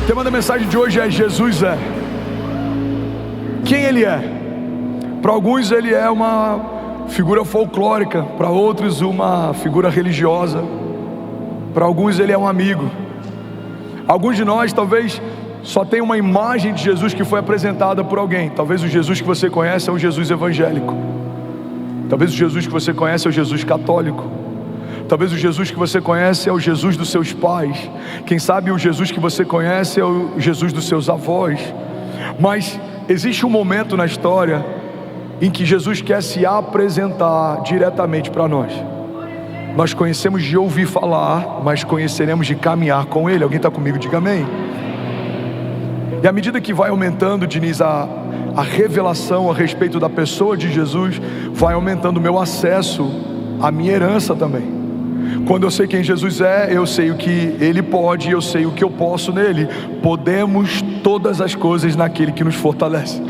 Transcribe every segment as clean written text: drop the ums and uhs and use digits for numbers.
O tema da mensagem de hoje é: Jesus é. Quem Ele é? Para alguns Ele é uma figura folclórica, para outros uma figura religiosa, para alguns Ele é um amigo. Alguns de nós talvez só tenham uma imagem de Jesus que foi apresentada por alguém. Talvez o Jesus que você conhece é um Jesus evangélico, talvez o Jesus que você conhece é o Jesus católico, talvez o Jesus que você conhece é o Jesus dos seus pais, quem sabe o Jesus que você conhece é o Jesus dos seus avós. Mas existe um momento na história em que Jesus quer se apresentar diretamente para nós. Nós conhecemos de ouvir falar, mas conheceremos de caminhar com Ele. Alguém está comigo? Diga amém. E à medida que vai aumentando, Diniz, a revelação a respeito da pessoa de Jesus, vai aumentando o meu acesso à minha herança também. Quando eu sei quem Jesus é, eu sei o que Ele pode, eu sei o que eu posso nele. Podemos todas as coisas naquele que nos fortalece.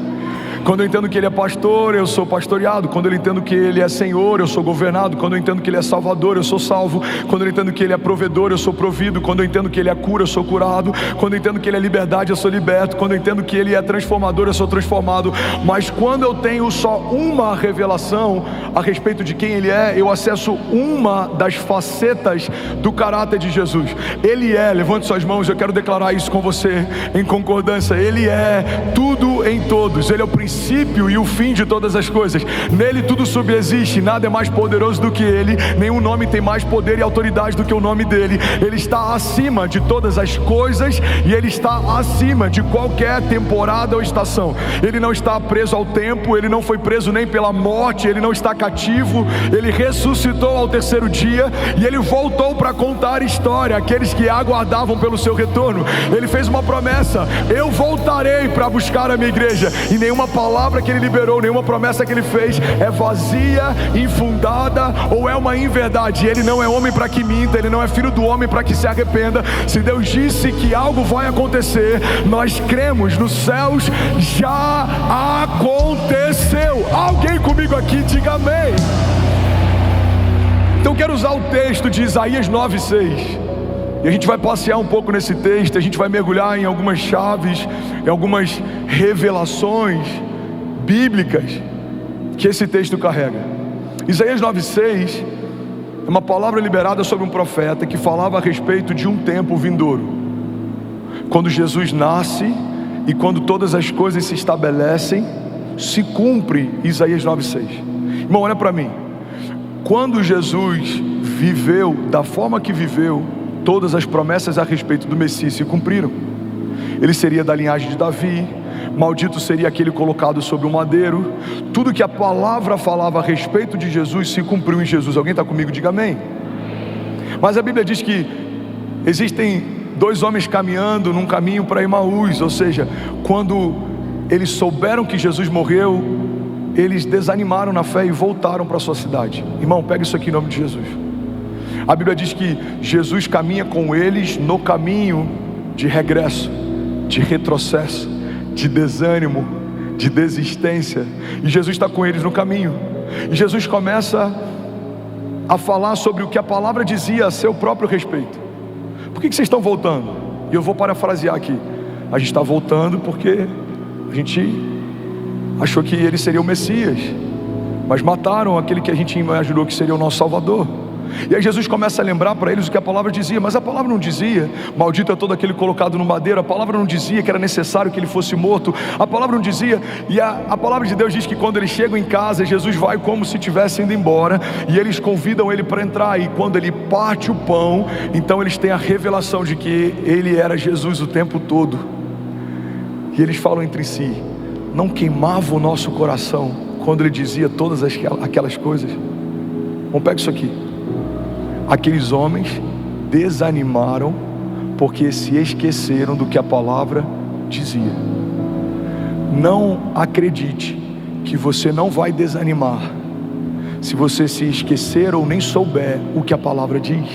Quando eu entendo que Ele é pastor, eu sou pastoreado. Quando eu entendo que Ele é Senhor, eu sou governado. Quando eu entendo que Ele é Salvador, eu sou salvo. Quando eu entendo que Ele é provedor, eu sou provido. Quando eu entendo que Ele é cura, eu sou curado. Quando eu entendo que Ele é liberdade, eu sou liberto. Quando eu entendo que Ele é transformador, eu sou transformado. Mas quando eu tenho só uma revelação a respeito de quem Ele é, eu acesso uma das facetas do caráter de Jesus. Ele é, levante suas mãos, eu quero declarar isso com você em concordância. Ele é tudo em todos. Ele é o princípio e o fim de todas as coisas. Nele tudo subsiste, nada é mais poderoso do que Ele. Nenhum nome tem mais poder e autoridade do que o nome dEle. Ele está acima de todas as coisas e Ele está acima de qualquer temporada ou estação. Ele não está preso ao tempo, Ele não foi preso nem pela morte, Ele não está cativo. Ele ressuscitou ao terceiro dia e Ele voltou para contar história àqueles que aguardavam pelo seu retorno. Ele fez uma promessa: eu voltarei para buscar a minha igreja. E nenhuma palavra que Ele liberou, nenhuma promessa que Ele fez é vazia, infundada ou é uma inverdade. Ele não é homem para que minta, Ele não é filho do homem para que se arrependa. Se Deus disse que algo vai acontecer, nós cremos. Nos céus já aconteceu. Alguém comigo aqui, diga amém. Então quero usar o texto de Isaías 9:6. E a gente vai passear um pouco nesse texto, a gente vai mergulhar em algumas chaves, em algumas revelações bíblicas que esse texto carrega. Isaías 9:6 é uma palavra liberada sobre um profeta que falava a respeito de um tempo vindouro, quando Jesus nasce e quando todas as coisas se estabelecem, se cumpre Isaías 9:6. Irmão, olha para mim. Quando Jesus viveu da forma que viveu, todas as promessas a respeito do Messias se cumpriram. Ele seria da linhagem de Davi, maldito seria aquele colocado sobre o madeiro. Tudo que a palavra falava a respeito de Jesus se cumpriu em Jesus. Alguém está comigo? Diga amém. Mas a Bíblia diz que existem dois homens caminhando num caminho para Emaús, ou seja, quando eles souberam que Jesus morreu, eles desanimaram na fé e voltaram para a sua cidade. Irmão, pega isso aqui em nome de Jesus. A Bíblia diz que Jesus caminha com eles no caminho de regresso, de retrocesso, de desânimo, de desistência. E Jesus está com eles no caminho. E Jesus começa a falar sobre o que a palavra dizia a seu próprio respeito. Por que vocês estão voltando? E eu vou parafrasear aqui. A gente está voltando porque a gente achou que ele seria o Messias, mas mataram aquele que a gente imaginou que seria o nosso Salvador. E aí Jesus começa a lembrar para eles o que a palavra dizia. Mas a palavra não dizia: maldito é todo aquele colocado no madeiro. A palavra não dizia que era necessário que ele fosse morto. A palavra não dizia. E a palavra de Deus diz que quando eles chegam em casa, Jesus vai como se estivesse indo embora, e eles convidam ele para entrar. E quando ele parte o pão, então eles têm a revelação de que ele era Jesus o tempo todo. E eles falam entre si: não queimava o nosso coração quando ele dizia todas aquelas coisas? Vamos pegar isso aqui. Aqueles homens desanimaram porque se esqueceram do que a palavra dizia. Não acredite que você não vai desanimar se você se esquecer ou nem souber o que a palavra diz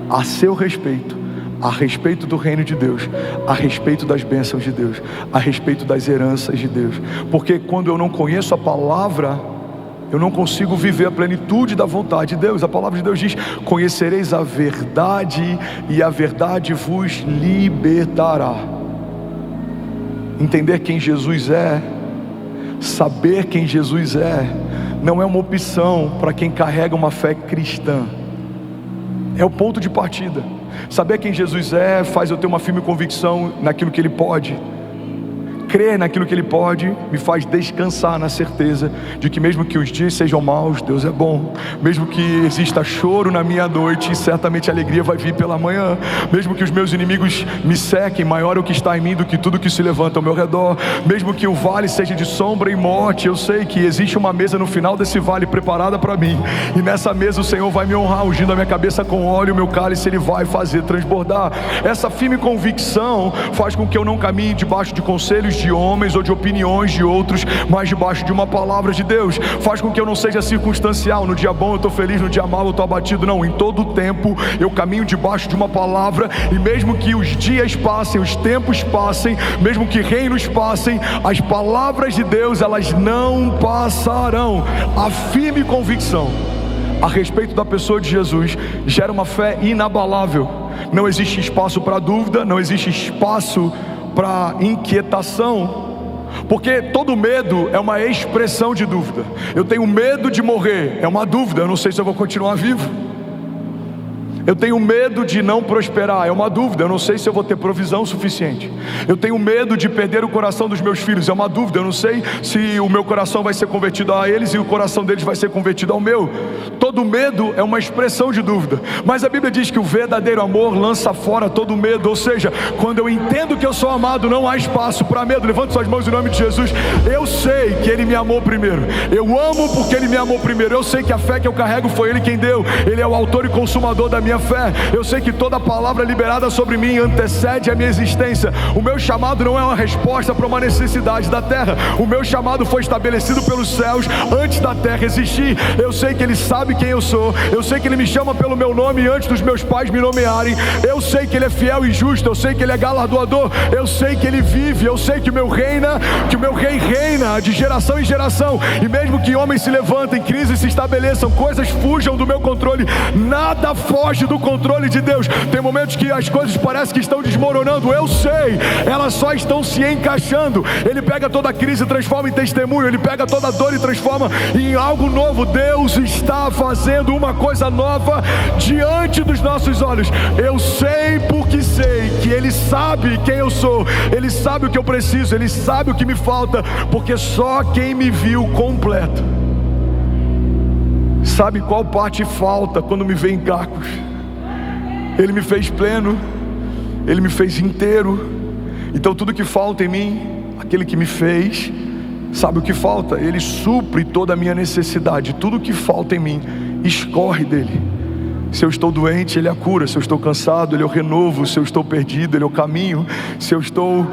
a seu respeito, a respeito do reino de Deus, a respeito das bênçãos de Deus, a respeito das heranças de Deus. Porque quando eu não conheço a palavra, eu não consigo viver a plenitude da vontade de Deus. A palavra de Deus diz: conhecereis a verdade e a verdade vos libertará. Entender quem Jesus é, saber quem Jesus é, não é uma opção para quem carrega uma fé cristã. É o ponto de partida. Saber quem Jesus é faz eu ter uma firme convicção naquilo que Ele pode. Crer naquilo que Ele pode me faz descansar na certeza de que mesmo que os dias sejam maus, Deus é bom. Mesmo que exista choro na minha noite, certamente a alegria vai vir pela manhã. Mesmo que os meus inimigos me sequem, maior é o que está em mim do que tudo que se levanta ao meu redor. Mesmo que o vale seja de sombra e morte, eu sei que existe uma mesa no final desse vale preparada para mim. E nessa mesa o Senhor vai me honrar, ungindo a minha cabeça com óleo, o meu cálice Ele vai fazer transbordar. Essa firme convicção faz com que eu não caminhe debaixo de conselhos de homens ou de opiniões de outros, mas debaixo de uma palavra de Deus. Faz com que eu não seja circunstancial. No dia bom eu estou feliz, no dia mau eu estou abatido. Não, em todo o tempo eu caminho debaixo de uma palavra. E mesmo que os dias passem, os tempos passem, mesmo que reinos passem, as palavras de Deus, elas não passarão. A firme convicção a respeito da pessoa de Jesus gera uma fé inabalável. Não existe espaço para dúvida, não existe espaço para inquietação, porque todo medo é uma expressão de dúvida. Eu tenho medo de morrer, é uma dúvida, eu não sei se eu vou continuar vivo. Eu tenho medo de não prosperar, é uma dúvida, eu não sei se eu vou ter provisão suficiente. Eu tenho medo de perder o coração dos meus filhos, é uma dúvida, eu não sei se o meu coração vai ser convertido a eles e o coração deles vai ser convertido ao meu. Todo medo é uma expressão de dúvida, mas a Bíblia diz que o verdadeiro amor lança fora todo medo. Ou seja, quando eu entendo que eu sou amado, não há espaço para medo. Levante suas mãos em nome de Jesus. Eu sei que Ele me amou primeiro, eu amo porque Ele me amou primeiro. Eu sei que a fé que eu carrego foi Ele quem deu, Ele é o autor e consumador da minha fé. Eu sei que toda palavra liberada sobre mim antecede a minha existência. O meu chamado não é uma resposta para uma necessidade da terra. O meu chamado foi estabelecido pelos céus antes da terra existir. Eu sei que Ele sabe quem eu sou. Eu sei que Ele me chama pelo meu nome antes dos meus pais me nomearem. Eu sei que Ele é fiel e justo. Eu sei que Ele é galardoador. Eu sei que Ele vive. Eu sei que o meu rei reina de geração em geração. E mesmo que homens se levantem, crises se estabeleçam, coisas fujam do meu controle, nada foge do controle de Deus. Tem momentos que as coisas parecem que estão desmoronando. Eu sei, elas só estão se encaixando. Ele pega toda a crise e transforma em testemunho. Ele pega toda a dor e transforma em algo novo. Deus está fazendo uma coisa nova diante dos nossos olhos. Eu sei porque sei que Ele sabe quem eu sou. Ele sabe o que eu preciso. Ele sabe o que me falta, porque só quem me viu completo sabe qual parte falta quando me vê em cacos. Ele me fez pleno, Ele me fez inteiro. Então tudo que falta em mim, aquele que me fez sabe o que falta. Ele supre toda a minha necessidade. Tudo que falta em mim escorre dele. Se eu estou doente, Ele é a cura. Se eu estou cansado, Ele é o renovo. Se eu estou perdido, Ele é o caminho. Se eu estou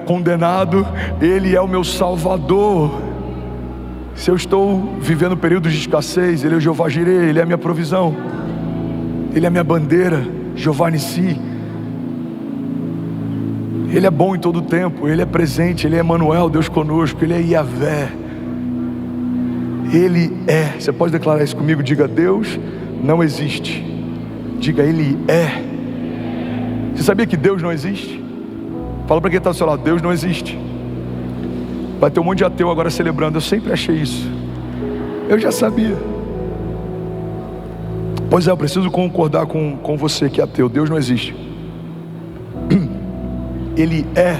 condenado, Ele é o meu Salvador. Se eu estou vivendo períodos de escassez, Ele é o Jeová Jireh, Ele é a minha provisão, Ele é a minha bandeira, Jeová Nissi. Ele é bom em todo o tempo, Ele é presente, Ele é Emanuel, Deus conosco, Ele é Yahvé. Ele é. Você pode declarar isso comigo? Diga: Deus não existe. Diga: Ele é. Você sabia que Deus não existe? Fala para quem está ao seu lado: Deus não existe. Vai ter um monte de ateu agora celebrando. Eu sempre achei isso. Eu já sabia. Pois é, eu preciso concordar com você que é ateu. Deus não existe. Ele é.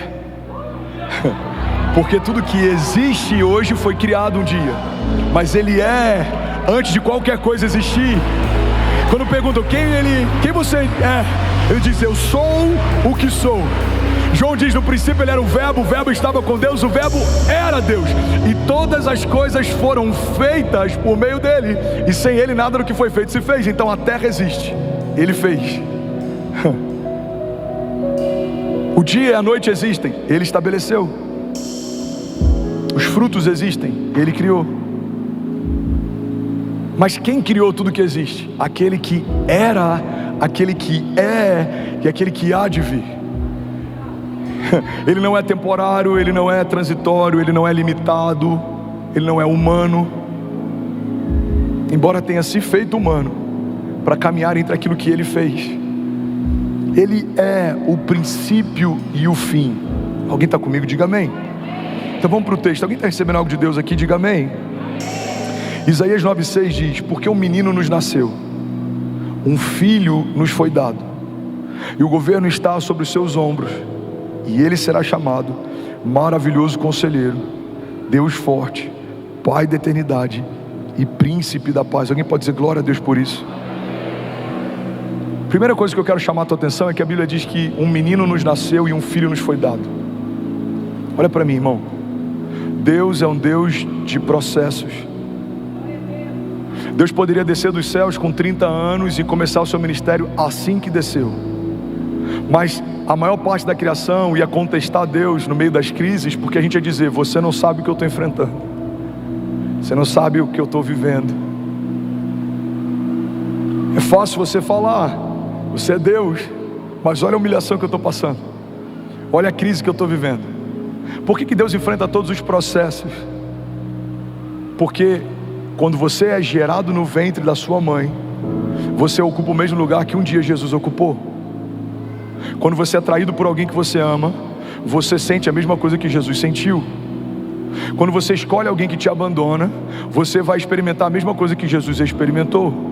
Porque tudo que existe hoje foi criado um dia, mas Ele é antes de qualquer coisa existir. Quando perguntam quem você é, Ele diz: eu sou o que sou. João diz: no princípio Ele era o Verbo estava com Deus, o Verbo era Deus, e todas as coisas foram feitas por meio dEle, e sem Ele nada do que foi feito se fez. Então a terra existe, Ele fez. O dia e a noite existem, Ele estabeleceu. Os frutos existem, Ele criou. Mas quem criou tudo que existe? Aquele que era, aquele que é e aquele que há de vir. Ele não é temporário, Ele não é transitório, Ele não é limitado, Ele não é humano. embora tenha se feito humano, para caminhar entre aquilo que Ele fez. Ele é o princípio e o fim. Alguém está comigo? Diga amém. Então vamos para o texto. Alguém está recebendo algo de Deus aqui? Diga amém. Isaías 9,6 diz: porque um menino nos nasceu, um filho nos foi dado, e o governo está sobre os seus ombros, e ele será chamado Maravilhoso Conselheiro, Deus Forte, Pai da Eternidade e Príncipe da Paz. Alguém pode dizer glória a Deus por isso? Primeira coisa que eu quero chamar a tua atenção é que a Bíblia diz que um menino nos nasceu e um filho nos foi dado. Olha para mim, irmão. Deus é um Deus de processos. Deus poderia descer dos céus com 30 anos e começar o seu ministério assim que desceu. Mas a maior parte da criação ia contestar Deus no meio das crises, porque a gente ia dizer: você não sabe o que eu estou enfrentando, você não sabe o que eu estou vivendo. É fácil você falar, você é Deus, mas olha a humilhação que eu estou passando, olha a crise que eu estou vivendo. Por que Deus enfrenta todos os processos? Porque quando você é gerado no ventre da sua mãe, você ocupa o mesmo lugar que um dia Jesus ocupou. Quando você é traído por alguém que você ama, você sente a mesma coisa que Jesus sentiu. Quando você escolhe alguém que te abandona, você vai experimentar a mesma coisa que Jesus experimentou.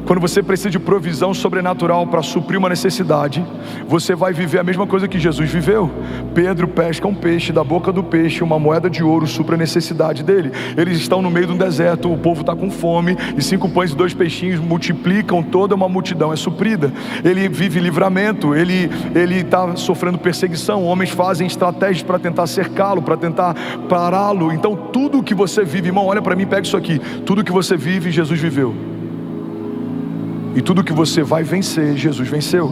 Quando você precisa de provisão sobrenatural para suprir uma necessidade, você vai viver a mesma coisa que Jesus viveu. Pedro pesca um peixe, da boca do peixe uma moeda de ouro supra a necessidade dele. Eles estão no meio de um deserto, o povo está com fome, e 5 pães e 2 peixinhos multiplicam, toda uma multidão é suprida. Ele vive livramento, ele está sofrendo perseguição, homens fazem estratégias para tentar cercá-lo, para tentar pará-lo. Então tudo que você vive, irmão, olha para mim, pega isso aqui, tudo que você vive, Jesus viveu. E tudo que você vai vencer, Jesus venceu.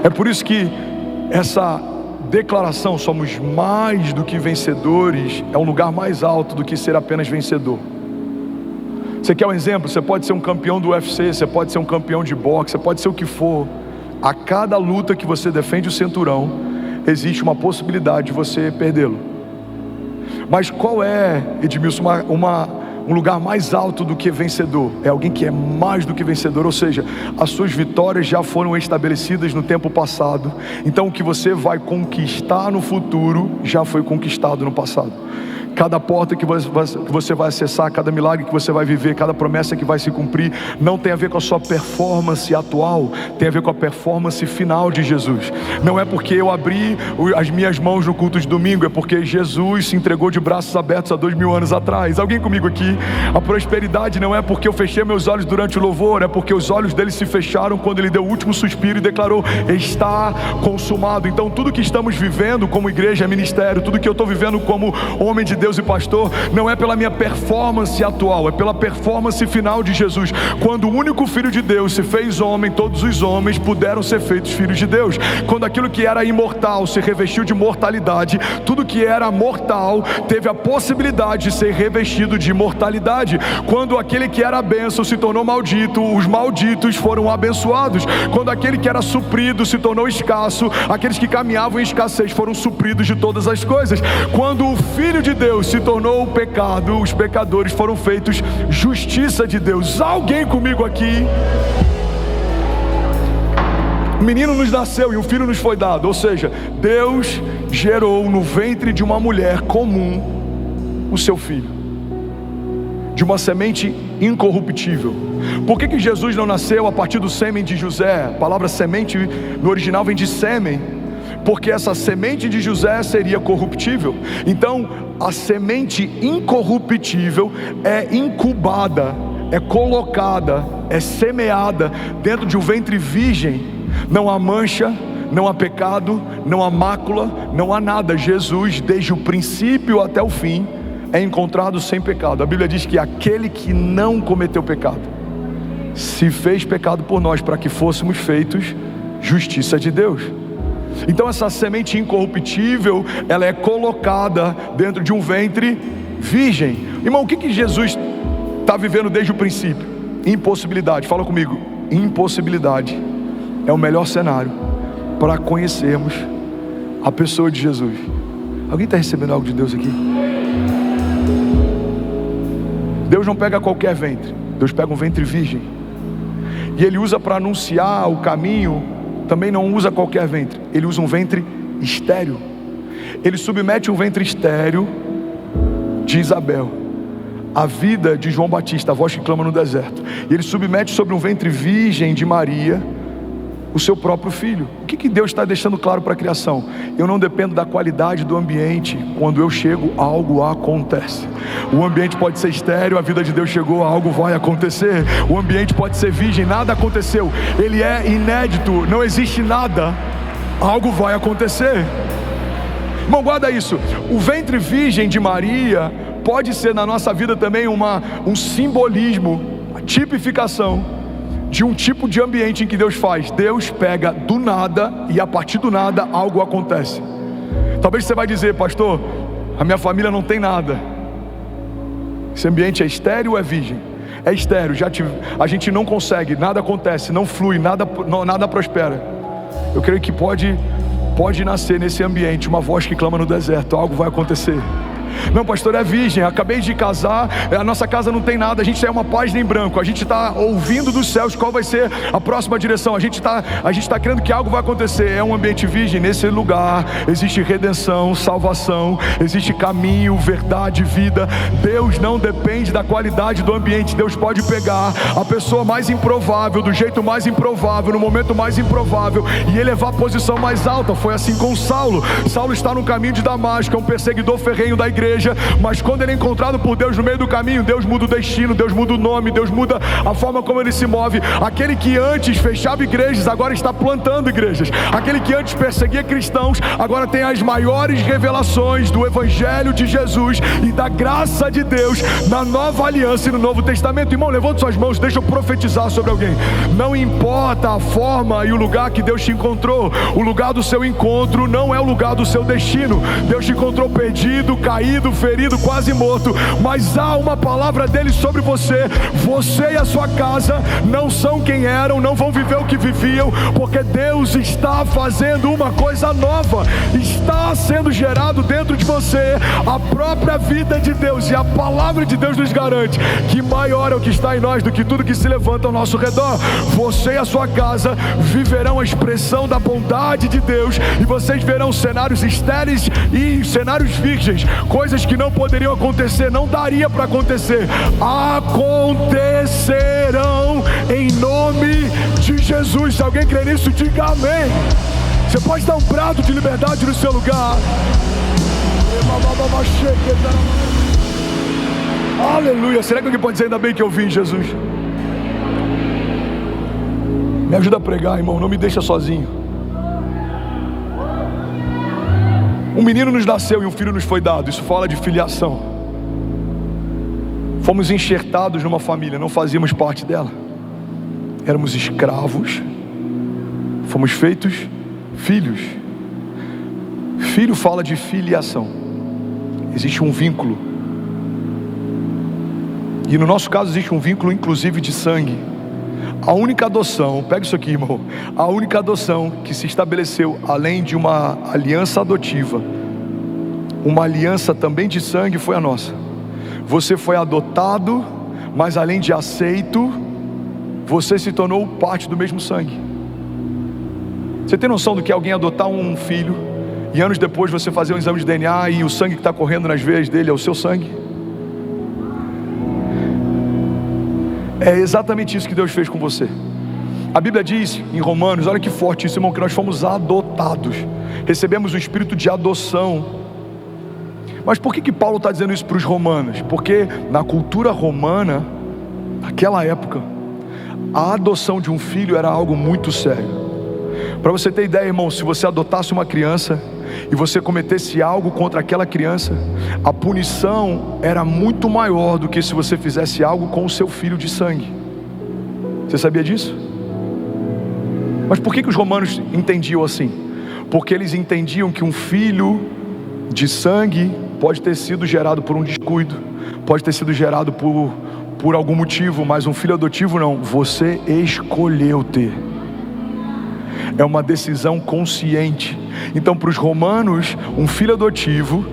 É por isso que essa declaração, somos mais do que vencedores, é um lugar mais alto do que ser apenas vencedor. Você quer um exemplo? Você pode ser um campeão do UFC, você pode ser um campeão de boxe, você pode ser o que for. A cada luta que você defende o cinturão, existe uma possibilidade de você perdê-lo. Mas qual é, Edmilson, um lugar mais alto do que vencedor? É alguém que é mais do que vencedor, ou seja, as suas vitórias já foram estabelecidas no tempo passado. Então o que você vai conquistar no futuro já foi conquistado no passado. Cada porta que você vai acessar, cada milagre que você vai viver, cada promessa que vai se cumprir, não tem a ver com a sua performance atual, tem a ver com a performance final de Jesus. Não é porque eu abri as minhas mãos no culto de domingo, é porque Jesus se entregou de braços abertos há 2000 anos atrás. Alguém comigo aqui? A prosperidade não é porque eu fechei meus olhos durante o louvor, é porque os olhos dele se fecharam quando ele deu o último suspiro e declarou: está consumado. Então tudo que estamos vivendo como igreja, ministério, tudo que eu estou vivendo como homem de Deus e pastor, não é pela minha performance atual, é pela performance final de Jesus. Quando o único Filho de Deus se fez homem, todos os homens puderam ser feitos filhos de Deus. Quando aquilo que era imortal se revestiu de mortalidade, tudo que era mortal teve a possibilidade de ser revestido de imortalidade. Quando aquele que era bênção se tornou maldito, os malditos foram abençoados. Quando aquele que era suprido se tornou escasso, aqueles que caminhavam em escassez foram supridos de todas as coisas. Quando o Filho de Deus se tornou o pecado, os pecadores foram feitos justiça de Deus. Alguém comigo aqui? Um menino nos nasceu e um filho nos foi dado, ou seja, Deus gerou no ventre de uma mulher comum o seu filho, de uma semente incorruptível. Por que Jesus não nasceu a partir do sêmen de José? A palavra semente no original vem de sêmen, porque essa semente de José seria corruptível. Então a semente incorruptível é incubada, é colocada, é semeada dentro de um ventre virgem. Não há mancha, não há pecado, não há mácula, não há nada. Jesus, desde o princípio até o fim, é encontrado sem pecado. A Bíblia diz que aquele que não cometeu pecado se fez pecado por nós, para que fôssemos feitos justiça de Deus. Então essa semente incorruptível, ela é colocada dentro de um ventre virgem. Irmão, o que Jesus está vivendo desde o princípio? Impossibilidade. Fala comigo. Impossibilidade é o melhor cenário para conhecermos a pessoa de Jesus. Alguém está recebendo algo de Deus aqui? Deus não pega qualquer ventre, Deus pega um ventre virgem. E Ele usa para anunciar o caminho, também não usa qualquer ventre, Ele usa um ventre estéril. Ele submete um ventre estéril de Isabel a vida de João Batista, a voz que clama no deserto. E Ele submete sobre um ventre virgem de Maria o seu próprio filho. O que Deus está deixando claro para a criação? Eu não dependo da qualidade do ambiente. Quando eu chego, algo acontece. O ambiente pode ser estéril, a vida de Deus chegou, algo vai acontecer. O ambiente pode ser virgem, nada aconteceu. Ele é inédito, não existe nada, algo vai acontecer. Irmão, guarda isso. O ventre virgem de Maria pode ser na nossa vida também um simbolismo, uma tipificação de um tipo de ambiente em que Deus faz. Deus pega do nada e a partir do nada algo acontece. Talvez você vai dizer: pastor, a minha família não tem nada. Esse ambiente é estéril ou é virgem? É estéril, a gente não consegue, nada acontece, não flui, nada prospera. Eu creio que pode nascer nesse ambiente uma voz que clama no deserto: algo vai acontecer. Não, pastor, é virgem, acabei de casar, a nossa casa não tem nada, a gente é uma página em branco, a gente está ouvindo dos céus qual vai ser a próxima direção, a gente está crendo que algo vai acontecer. É um ambiente virgem. Nesse lugar existe redenção, salvação, existe caminho, verdade, vida. Deus não depende da qualidade do ambiente. Deus pode pegar a pessoa mais improvável, do jeito mais improvável, no momento mais improvável, e elevar a posição mais alta. Foi assim com Saulo. Saulo está no caminho de Damasco, é um perseguidor ferrenho da igreja, mas quando ele é encontrado por Deus no meio do caminho, Deus muda o destino, Deus muda o nome, Deus muda a forma como ele se move. Aquele que antes fechava igrejas, agora está plantando igrejas. Aquele que antes perseguia cristãos, agora tem as maiores revelações do Evangelho de Jesus e da graça de Deus na nova aliança e no Novo Testamento. Irmão, levante suas mãos, deixa eu profetizar sobre alguém. Não importa a forma e o lugar que Deus te encontrou, o lugar do seu encontro não é o lugar do seu destino. Deus te encontrou perdido, caído, ferido, quase morto, mas há uma palavra dele sobre você. Você e a sua casa não são quem eram, não vão viver o que viviam, porque Deus está fazendo uma coisa nova, está sendo gerado dentro de você a própria vida de Deus, e a palavra de Deus nos garante que maior é o que está em nós do que tudo que se levanta ao nosso redor. Você e a sua casa viverão a expressão da bondade de Deus, e vocês verão cenários estéreis e cenários virgens, coisas que não poderiam acontecer, não daria para acontecer, acontecerão em nome de Jesus. Se alguém crê nisso, diga amém. Você pode dar um brado de liberdade no seu lugar. Aleluia. Será que alguém pode dizer ainda bem que eu vim, Jesus? Me ajuda a pregar, irmão, não me deixa sozinho. Um menino nos nasceu e um filho nos foi dado. Isso fala de filiação. Fomos enxertados numa família, não fazíamos parte dela, éramos escravos, fomos feitos filhos. Filho fala de filiação. Existe um vínculo, e no nosso caso existe um vínculo inclusive de sangue. A única adoção, pega isso aqui, irmão, a única adoção que se estabeleceu, além de uma aliança adotiva, uma aliança também de sangue, foi a nossa. Você foi adotado, mas além de aceito, você se tornou parte do mesmo sangue. Você tem noção do que é alguém adotar um filho e anos depois você fazer um exame de DNA e o sangue que está correndo nas veias dele é o seu sangue? É exatamente isso que Deus fez com você. A Bíblia diz em Romanos, olha que forte isso, irmão, que nós fomos adotados, recebemos o espírito de adoção. Mas por que Paulo está dizendo isso para os romanos? Porque na cultura romana, naquela época, a adoção de um filho era algo muito sério. Para você ter ideia, irmão, se você adotasse uma criança e você cometesse algo contra aquela criança, a punição era muito maior do que se você fizesse algo com o seu filho de sangue. Você sabia disso? Mas por que os romanos entendiam assim? Porque eles entendiam que um filho de sangue pode ter sido gerado por um descuido, pode ter sido gerado por algum motivo, mas um filho adotivo não, você escolheu ter. É uma decisão consciente. Então para os romanos, um filho adotivo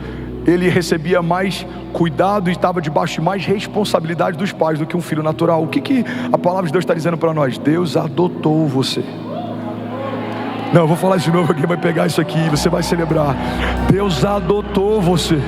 ele recebia mais cuidado e estava debaixo de mais responsabilidade dos pais do que um filho natural. O que a palavra de Deus está dizendo para nós? Deus adotou você. Não, eu vou falar de novo, alguém vai pegar isso aqui, você vai celebrar. Deus adotou você.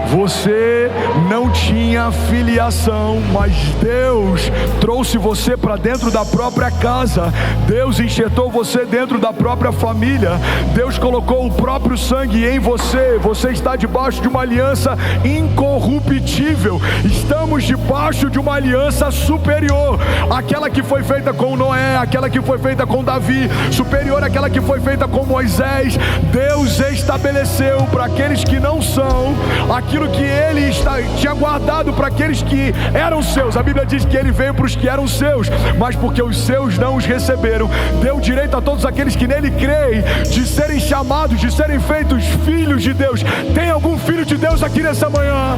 Você não tinha filiação, mas Deus trouxe você para dentro da própria casa. Deus enxertou você dentro da própria família. Deus colocou o próprio sangue em você. Você está debaixo de uma aliança incorruptível. Estamos debaixo de uma aliança superior, aquela que foi feita com Noé, aquela que foi feita com Davi, superior àquela que foi feita com Moisés. Deus estabeleceu para aqueles que não são aquilo que Ele tinha guardado para aqueles que eram seus. A Bíblia diz que Ele veio para os que eram seus, mas porque os seus não os receberam, deu direito a todos aqueles que nele creem de serem chamados, de serem feitos filhos de Deus. Tem algum filho de Deus aqui nessa manhã?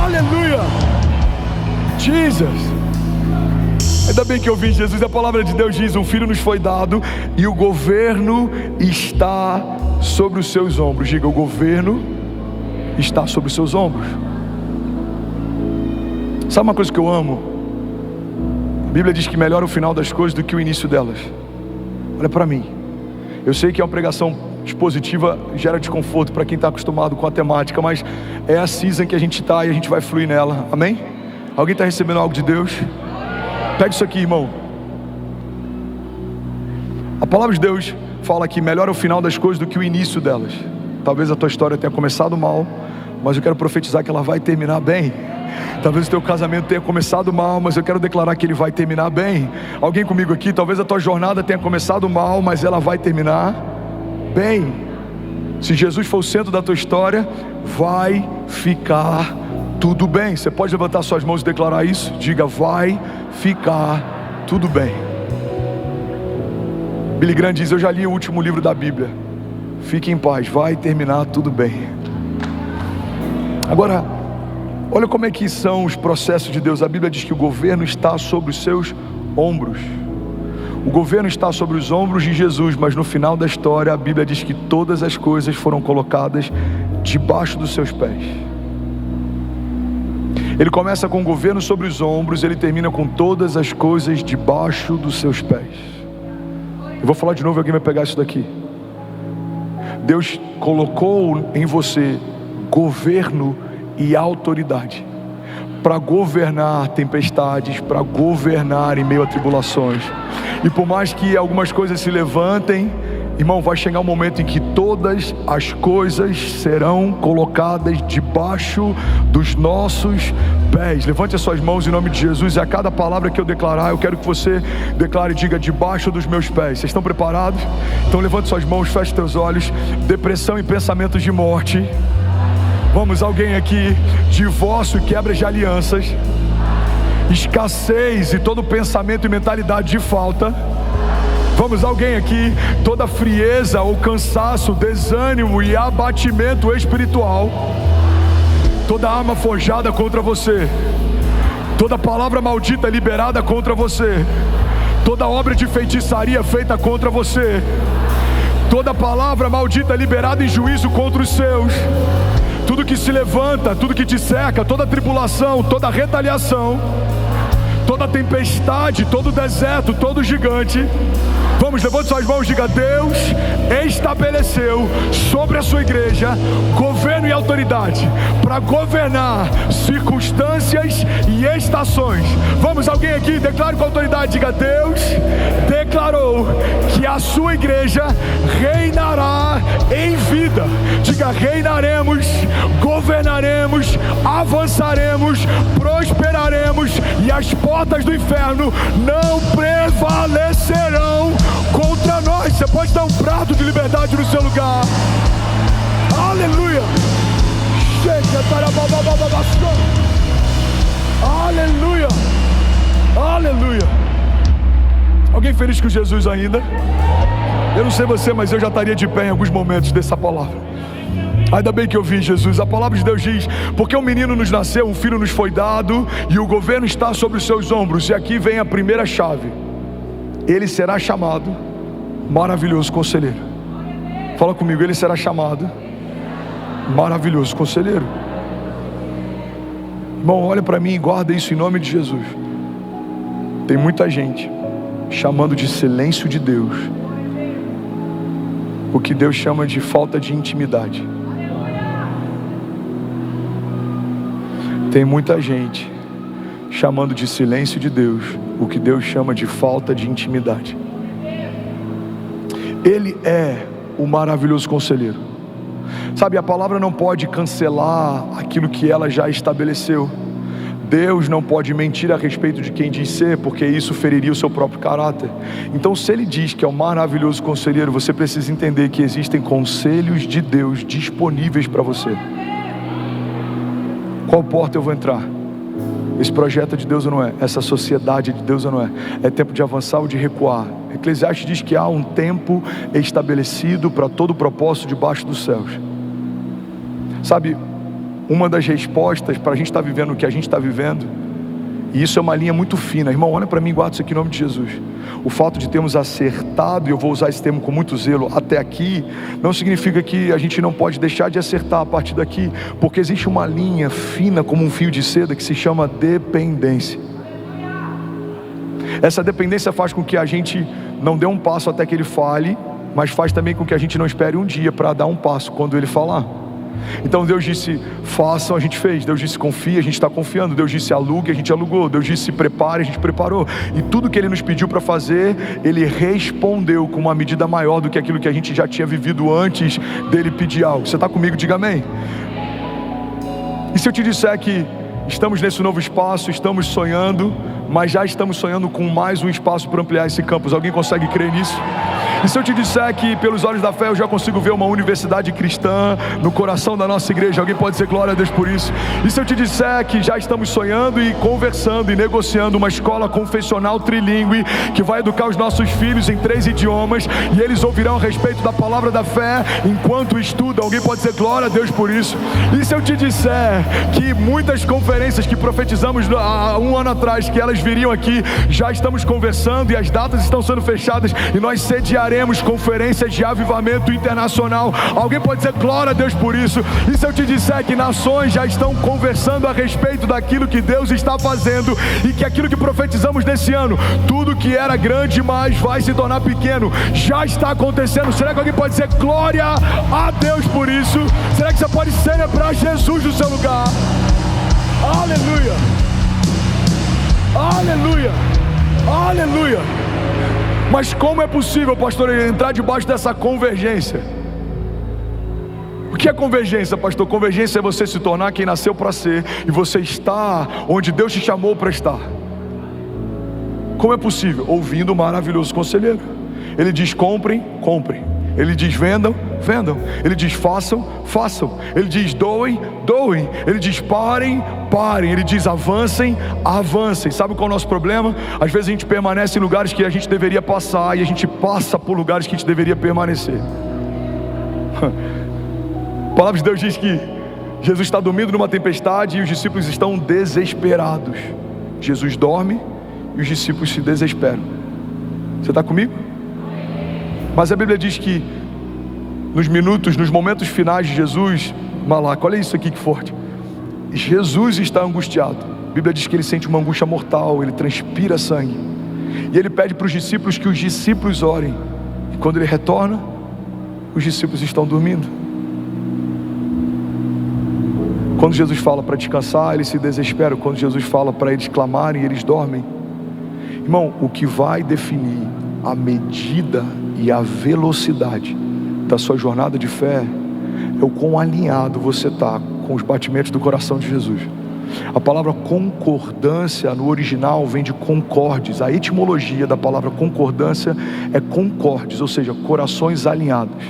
Aleluia! Jesus! Ainda bem que eu vi Jesus. A palavra de Deus diz: um filho nos foi dado e o governo está sobre os seus ombros. Diga: o governo está sobre os seus ombros. Sabe uma coisa que eu amo? A Bíblia diz que melhor o final das coisas do que o início delas. Olha para mim. Eu sei que é uma pregação expositiva, gera desconforto para quem está acostumado com a temática, mas é a season que a gente está e a gente vai fluir nela. Amém? Alguém está recebendo algo de Deus? Pega isso aqui, irmão. A palavra de Deus fala que melhor é o final das coisas do que o início delas. Talvez a tua história tenha começado mal, mas eu quero profetizar que ela vai terminar bem. Talvez o teu casamento tenha começado mal, mas eu quero declarar que ele vai terminar bem. Alguém comigo aqui? Talvez a tua jornada tenha começado mal, mas ela vai terminar bem. Se Jesus for o centro da tua história, vai ficar tudo bem. Você pode levantar suas mãos e declarar isso? Diga: vai ficar tudo bem. Billy Graham diz: eu já li o último livro da Bíblia. Fique em paz, vai terminar tudo bem. Agora, olha como é que são os processos de Deus. A Bíblia diz que o governo está sobre os seus ombros. O governo está sobre os ombros de Jesus, mas no final da história a Bíblia diz que todas as coisas foram colocadas debaixo dos seus pés. Ele começa com o governo sobre os ombros, ele termina com todas as coisas debaixo dos seus pés. Eu vou falar de novo e alguém vai pegar isso daqui. Deus colocou em você governo e autoridade para governar tempestades, para governar em meio a tribulações. E por mais que algumas coisas se levantem, irmão, vai chegar um momento em que todas as coisas serão colocadas debaixo dos nossos pés. Levante as suas mãos em nome de Jesus, e a cada palavra que eu declarar, eu quero que você declare e diga: debaixo dos meus pés. Vocês estão preparados? Então levante suas mãos, feche teus olhos. Depressão e pensamentos de morte. Vamos, alguém aqui? Divórcio e quebra de alianças. Escassez e todo pensamento e mentalidade de falta. Vamos, alguém aqui? Toda frieza ou cansaço, desânimo e abatimento espiritual. Toda arma forjada contra você, toda palavra maldita liberada contra você, toda obra de feitiçaria feita contra você, toda palavra maldita liberada em juízo contra os seus, tudo que se levanta, tudo que te cerca, toda tribulação, toda retaliação, toda tempestade, todo deserto, todo gigante. Vamos, levante suas mãos, diga: Deus estabeleceu sobre a sua igreja governo e autoridade para governar circunstâncias e estações. Vamos, alguém aqui? Declare com autoridade, diga: Deus declarou que a sua igreja reinará em vida. Diga: reinaremos, governaremos, avançaremos, prosperaremos, e as portas do inferno não prevalecerão contra nós. Você pode dar um prato de liberdade no seu lugar. Aleluia. Aleluia. Aleluia. Alguém feliz com Jesus ainda? Eu não sei você, mas eu já estaria de pé em alguns momentos dessa palavra. Ainda bem que eu vi Jesus. A palavra de Deus diz: porque um menino nos nasceu, um filho nos foi dado, e o governo está sobre os seus ombros. E aqui vem a primeira chave: ele será chamado Maravilhoso Conselheiro. Fala comigo: ele será chamado maravilhoso conselheiro. Irmão, olha para mim e guarda isso em nome de Jesus. Tem muita gente chamando de silêncio de Deus o que Deus chama de falta de intimidade. Tem muita gente chamando de silêncio de Deus o que Deus chama de falta de intimidade. Ele é o maravilhoso conselheiro. Sabe, a palavra não pode cancelar aquilo que ela já estabeleceu. Deus não pode mentir a respeito de quem diz ser, porque isso feriria o seu próprio caráter. Então, se Ele diz que é o maravilhoso conselheiro, você precisa entender que existem conselhos de Deus disponíveis para você. Qual porta eu vou entrar? Esse projeto é de Deus ou não é? Essa sociedade é de Deus ou não é? É tempo de avançar ou de recuar? Eclesiastes diz que há um tempo estabelecido para todo propósito debaixo dos céus. Sabe, uma das respostas para a gente estar vivendo o que a gente está vivendo, e isso é uma linha muito fina, irmão, olha para mim e guarda isso aqui em nome de Jesus. O fato de termos acertado, e eu vou usar esse termo com muito zelo, até aqui, não significa que a gente não pode deixar de acertar a partir daqui, porque existe uma linha fina como um fio de seda que se chama dependência. Essa dependência faz com que a gente não dê um passo até que Ele fale, mas faz também com que a gente não espere um dia para dar um passo quando Ele falar. Então Deus disse façam, a gente fez. Deus disse confia, a gente está confiando. Deus disse alugue, a gente alugou. Deus disse prepare, a gente preparou. E tudo que Ele nos pediu para fazer, Ele respondeu com uma medida maior do que aquilo que a gente já tinha vivido antes dEle pedir algo. Você está comigo? Diga amém. E se eu te disser que estamos nesse novo espaço, estamos sonhando, mas já estamos sonhando com mais um espaço para ampliar esse campus? Alguém consegue crer nisso? E se eu te disser que pelos olhos da fé eu já consigo ver uma universidade cristã no coração da nossa igreja? Alguém pode dizer glória a Deus por isso? E se eu te disser que já estamos sonhando e conversando e negociando uma escola confessional trilingüe que vai educar os nossos filhos em 3 idiomas e eles ouvirão a respeito da palavra da fé enquanto estudam? Alguém pode dizer glória a Deus por isso? E se eu te disser que muitas conferências que profetizamos há um ano atrás que elas viriam aqui, já estamos conversando e as datas estão sendo fechadas e nós sediaremos conferências de avivamento internacional? Alguém pode dizer glória a Deus por isso? E se eu te disser que nações já estão conversando a respeito daquilo que Deus está fazendo e que aquilo que profetizamos nesse ano, tudo que era grande mas vai se tornar pequeno, já está acontecendo? Será que alguém pode dizer glória a Deus por isso? Será que você pode celebrar Jesus no seu lugar? Aleluia, aleluia, aleluia. Mas como é possível, pastor, entrar debaixo dessa convergência? O que é convergência, pastor? Convergência é você se tornar quem nasceu para ser e você está onde Deus te chamou para estar. Como é possível? Ouvindo o maravilhoso conselheiro. Ele diz comprem, comprem. Ele diz vendam, vendam. Ele diz façam, façam. Ele diz doem, doem. Ele diz parem, parem. Ele diz avancem, avancem. Sabe qual é o nosso problema? Às vezes a gente permanece em lugares que a gente deveria passar e a gente passa por lugares que a gente deveria permanecer. A palavra de Deus diz que Jesus está dormindo numa tempestade e os discípulos estão desesperados. Jesus dorme e os discípulos se desesperam. Você está comigo? Mas a Bíblia diz que nos momentos finais de Jesus, Malaco, olha isso aqui que forte. Jesus está angustiado. A Bíblia diz que ele sente uma angústia mortal, ele transpira sangue. E ele pede para os discípulos que os discípulos orem. E quando ele retorna, os discípulos estão dormindo. Quando Jesus fala para descansar, eles se desesperam. Quando Jesus fala para eles clamarem, eles dormem. Irmão, o que vai definir a medida e a velocidade da sua jornada de fé é o quão alinhado você está com os batimentos do coração de Jesus. A palavra concordância no original vem de concordes. A etimologia da palavra concordância é concordes, ou seja, corações alinhados.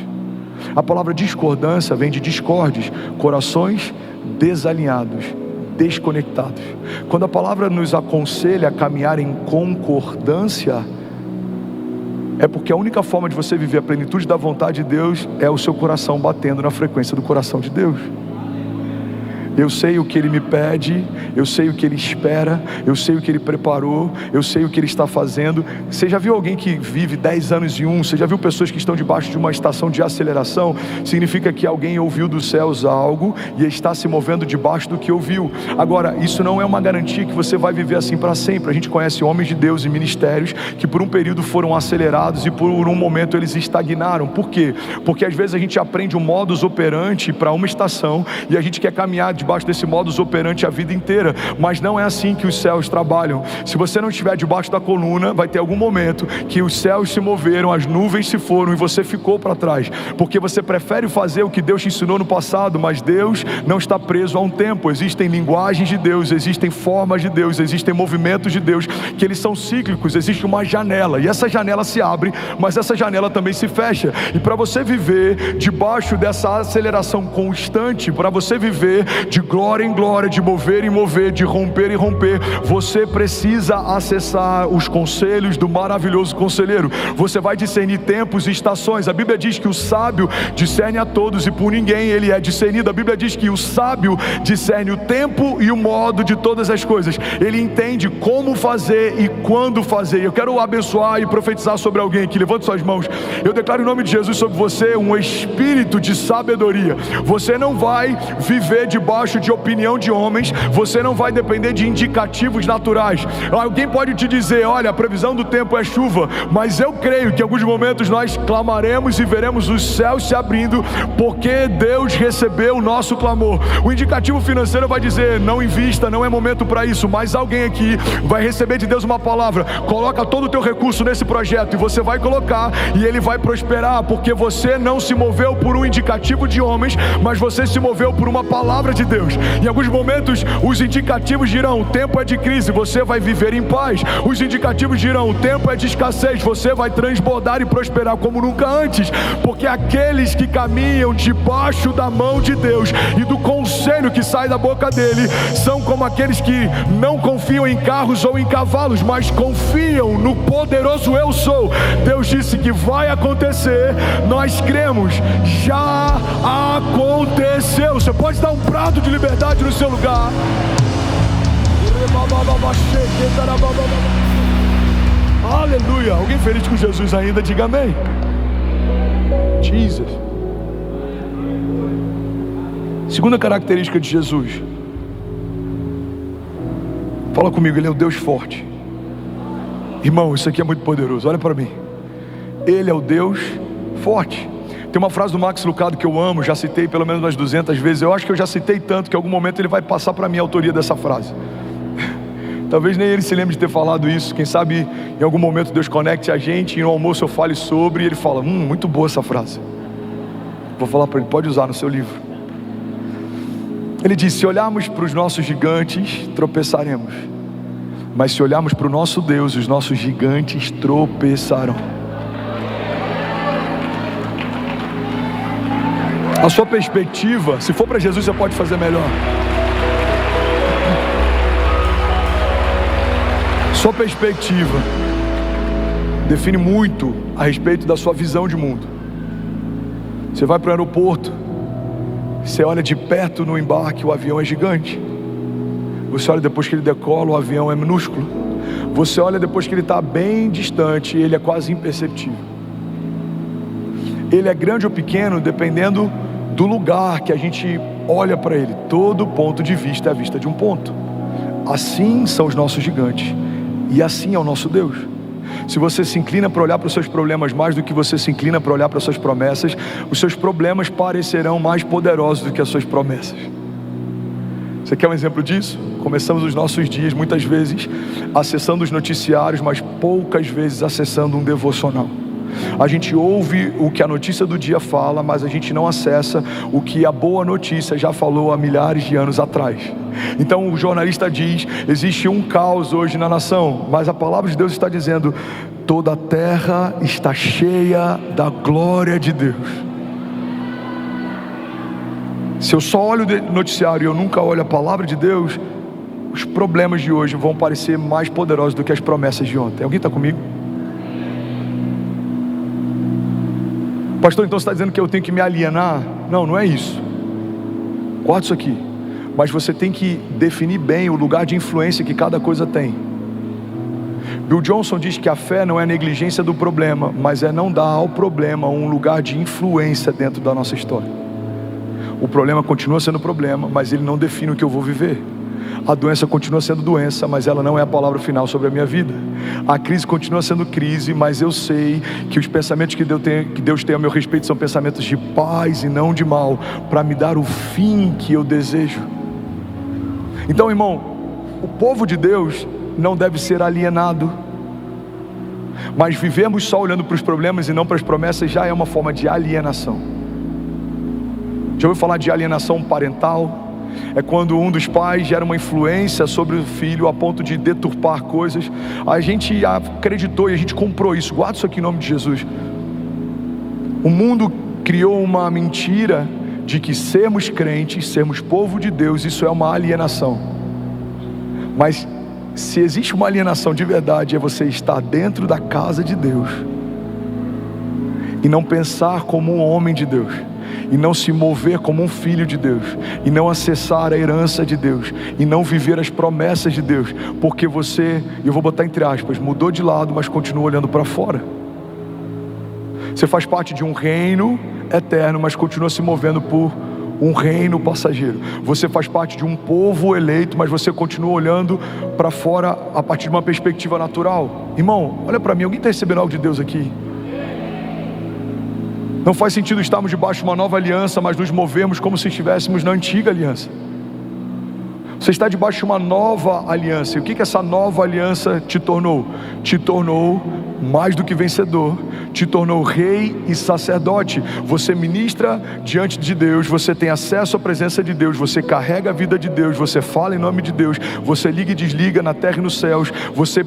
A palavra discordância vem de discordes, corações desalinhados, desconectados. Quando a palavra nos aconselha a caminhar em concordância, é porque a única forma de você viver a plenitude da vontade de Deus é o seu coração batendo na frequência do coração de Deus. Eu sei o que Ele me pede, eu sei o que Ele espera, eu sei o que Ele preparou, eu sei o que Ele está fazendo. Você já viu alguém que vive 10 anos em um? Você já viu pessoas que estão debaixo de uma estação de aceleração? Significa que alguém ouviu dos céus algo e está se movendo debaixo do que ouviu. Agora, isso não é uma garantia que você vai viver assim para sempre. A gente conhece homens de Deus e ministérios que por um período foram acelerados e por um momento eles estagnaram. Por quê? Porque às vezes a gente aprende um modus operandi para uma estação e a gente quer caminhar debaixo desse modus operandi a vida inteira, mas não é assim que os céus trabalham. Se você não estiver debaixo da coluna, vai ter algum momento que os céus se moveram, as nuvens se foram e você ficou para trás, porque você prefere fazer o que Deus te ensinou no passado, mas Deus não está preso a um tempo. Existem linguagens de Deus, existem formas de Deus, existem movimentos de Deus, que eles são cíclicos. Existe uma janela, e essa janela se abre, mas essa janela também se fecha. E para você viver debaixo dessa aceleração constante, para você viver de glória em glória, de mover em mover, de romper em romper, você precisa acessar os conselhos do maravilhoso conselheiro. Você vai discernir tempos e estações. A Bíblia diz que o sábio discerne a todos e por ninguém ele é discernido. A Bíblia diz que o sábio discerne o tempo e o modo de todas as coisas. Ele entende como fazer e quando fazer. Eu quero abençoar e profetizar sobre alguém aqui. Levante suas mãos. Eu declaro em nome de Jesus sobre você um espírito de sabedoria. Você não vai viver debaixo de opinião de homens. Você não vai depender de indicativos naturais. Alguém pode te dizer: olha, a previsão do tempo é chuva, mas eu creio que em alguns momentos nós clamaremos e veremos os céus se abrindo, porque Deus recebeu o nosso clamor. O indicativo financeiro vai dizer: não invista, não é momento para isso, mas alguém aqui vai receber de Deus uma palavra: coloca todo o teu recurso nesse projeto, e você vai colocar e ele vai prosperar, porque você não se moveu por um indicativo de homens, mas você se moveu por uma palavra de Deus. Em alguns momentos os indicativos dirão: o tempo é de crise, você vai viver em paz. Os indicativos dirão: o tempo é de escassez, você vai transbordar e prosperar como nunca antes, porque aqueles que caminham debaixo da mão de Deus e do conselho que sai da boca dele são como aqueles que não confiam em carros ou em cavalos, mas confiam no poderoso eu sou. Deus disse que vai acontecer, nós cremos, já aconteceu. Você pode dar um brado de liberdade no seu lugar. Aleluia. Alguém feliz com Jesus ainda? Diga amém. Jesus. Segunda característica de Jesus. Fala comigo, Ele é o Deus forte. Irmão, isso aqui é muito poderoso, olha para mim. Ele é o Deus forte. Tem uma frase do Max Lucado que eu amo, já citei pelo menos umas 200 vezes. Eu acho que eu já citei tanto que em algum momento ele vai passar para mim a autoria dessa frase. Talvez nem ele se lembre de ter falado isso. Quem sabe em algum momento Deus conecte a gente e no almoço eu fale sobre, e ele fala: muito boa essa frase. Vou falar para ele: pode usar no seu livro. Ele diz: se olharmos para os nossos gigantes, tropeçaremos, mas se olharmos para o nosso Deus, os nossos gigantes tropeçarão. A sua perspectiva, se for para Jesus, você pode fazer melhor. Sua perspectiva define muito a respeito da sua visão de mundo. Você vai para o aeroporto, você olha de perto no embarque, o avião é gigante. Você olha depois que ele decola, o avião é minúsculo. Você olha depois que ele está bem distante, ele é quase imperceptível. Ele é grande ou pequeno dependendo do lugar que a gente olha para ele. Todo ponto de vista é a vista de um ponto. Assim são os nossos gigantes, e assim é o nosso Deus. Se você se inclina para olhar para os seus problemas mais do que você se inclina para olhar para as suas promessas, os seus problemas parecerão mais poderosos do que as suas promessas. Você quer um exemplo disso? Começamos os nossos dias muitas vezes acessando os noticiários, mas poucas vezes acessando um devocional. A gente ouve o que a notícia do dia fala, mas a gente não acessa o que a boa notícia já falou há milhares de anos atrás. Então o jornalista diz: existe um caos hoje na nação, mas a palavra de Deus está dizendo: toda a terra está cheia da glória de Deus. Se eu só olho o noticiário e eu nunca olho a palavra de Deus, os problemas de hoje vão parecer mais poderosos do que as promessas de ontem. Alguém está comigo? Pastor, então você está dizendo que eu tenho que me alienar? Não, não é isso. Guarda isso aqui. mas você tem que definir bem o lugar de influência que cada coisa tem. Bill Johnson diz que a fé não é a negligência do problema, mas é não dar ao problema um lugar de influência dentro da nossa história. O problema continua sendo problema, mas ele não define o que eu vou viver. A doença continua sendo doença, mas ela não é a palavra final sobre a minha vida. A crise continua sendo crise, mas eu sei que os pensamentos que Deus tem a meu respeito são pensamentos de paz e não de mal, para me dar o fim que eu desejo. Então, irmão, o povo de Deus não deve ser alienado, mas vivemos só olhando para os problemas e não para as promessas já é uma forma de alienação. Já ouviu falar de alienação parental? É quando um dos pais gera uma influência sobre o filho a ponto de deturpar coisas. A gente acreditou e a gente comprou isso. Guarda isso aqui em nome de Jesus. O mundo criou uma mentira de que sermos crentes, sermos povo de Deus, isso é uma alienação. Mas se existe uma alienação de verdade, é você estar dentro da casa de Deus e não pensar como um homem de Deus, e não se mover como um filho de Deus, e não acessar a herança de Deus, e não viver as promessas de Deus, porque você, eu vou botar entre aspas, mudou de lado, mas continua olhando para fora. Você faz parte de um reino eterno, mas continua se movendo por um reino passageiro. Você faz parte de um povo eleito, mas você continua olhando para fora a partir de uma perspectiva natural. Irmão, olha para mim, alguém está recebendo algo de Deus aqui? Não faz sentido estarmos debaixo de uma nova aliança, mas nos movermos como se estivéssemos na antiga aliança. Você está debaixo de uma nova aliança. E o que essa nova aliança te tornou? Te tornou mais do que vencedor. Te tornou rei e sacerdote. Você ministra diante de Deus. Você tem acesso à presença de Deus. Você carrega a vida de Deus. Você fala em nome de Deus. Você liga e desliga na terra e nos céus. Você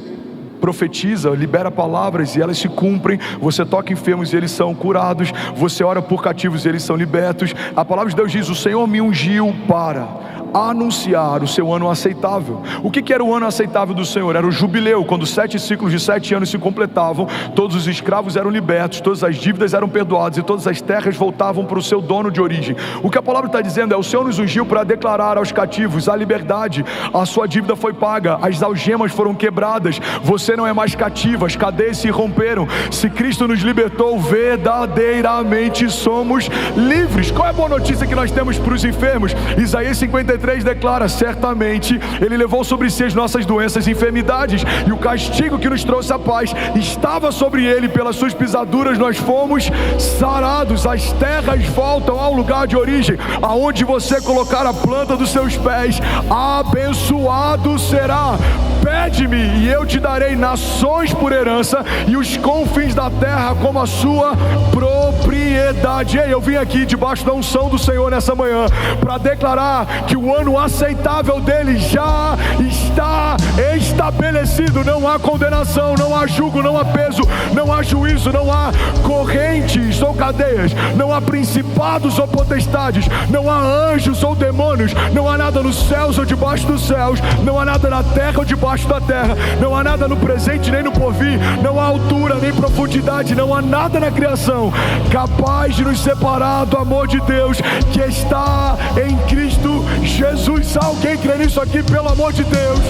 profetiza, libera palavras e elas se cumprem. Você toca enfermos e eles são curados. Você ora por cativos e eles são libertos. A palavra de Deus diz: o Senhor me ungiu para anunciar o seu ano aceitável. O que era o ano aceitável do Senhor? Era o jubileu, quando 7 ciclos de 7 anos se completavam. Todos os escravos eram libertos, todas as dívidas eram perdoadas e todas as terras voltavam para o seu dono de origem. O que a palavra está dizendo é: o Senhor nos ungiu para declarar aos cativos a liberdade. A sua dívida foi paga, as algemas foram quebradas, você não é mais cativo, as cadeias se romperam. Se Cristo nos libertou, verdadeiramente somos livres. Qual é a boa notícia que nós temos para os enfermos? Isaías 53 declara: certamente Ele levou sobre si as nossas doenças e enfermidades, e o castigo que nos trouxe a paz estava sobre Ele, pelas suas pisaduras nós fomos sarados. As terras voltam ao lugar de origem. Aonde você colocar a planta dos seus pés, abençoado será. Pede-me e eu te darei nações por herança e os confins da terra como a sua propriedade. Ei, eu vim aqui debaixo da unção do Senhor nessa manhã para declarar que o ano aceitável dele já está estabelecido. Não há condenação, não há julgo, não há peso, não há juízo, não há correntes ou cadeias, não há principados ou potestades, não há anjos ou demônios, não há nada nos céus ou debaixo dos céus, não há nada na terra ou debaixo da terra, não há nada no presente nem no porvir, não há altura nem profundidade, não há nada na criação capaz de nos separar do amor de Deus que está em Cristo Jesus. Alguém crê nisso aqui, pelo amor de Deus?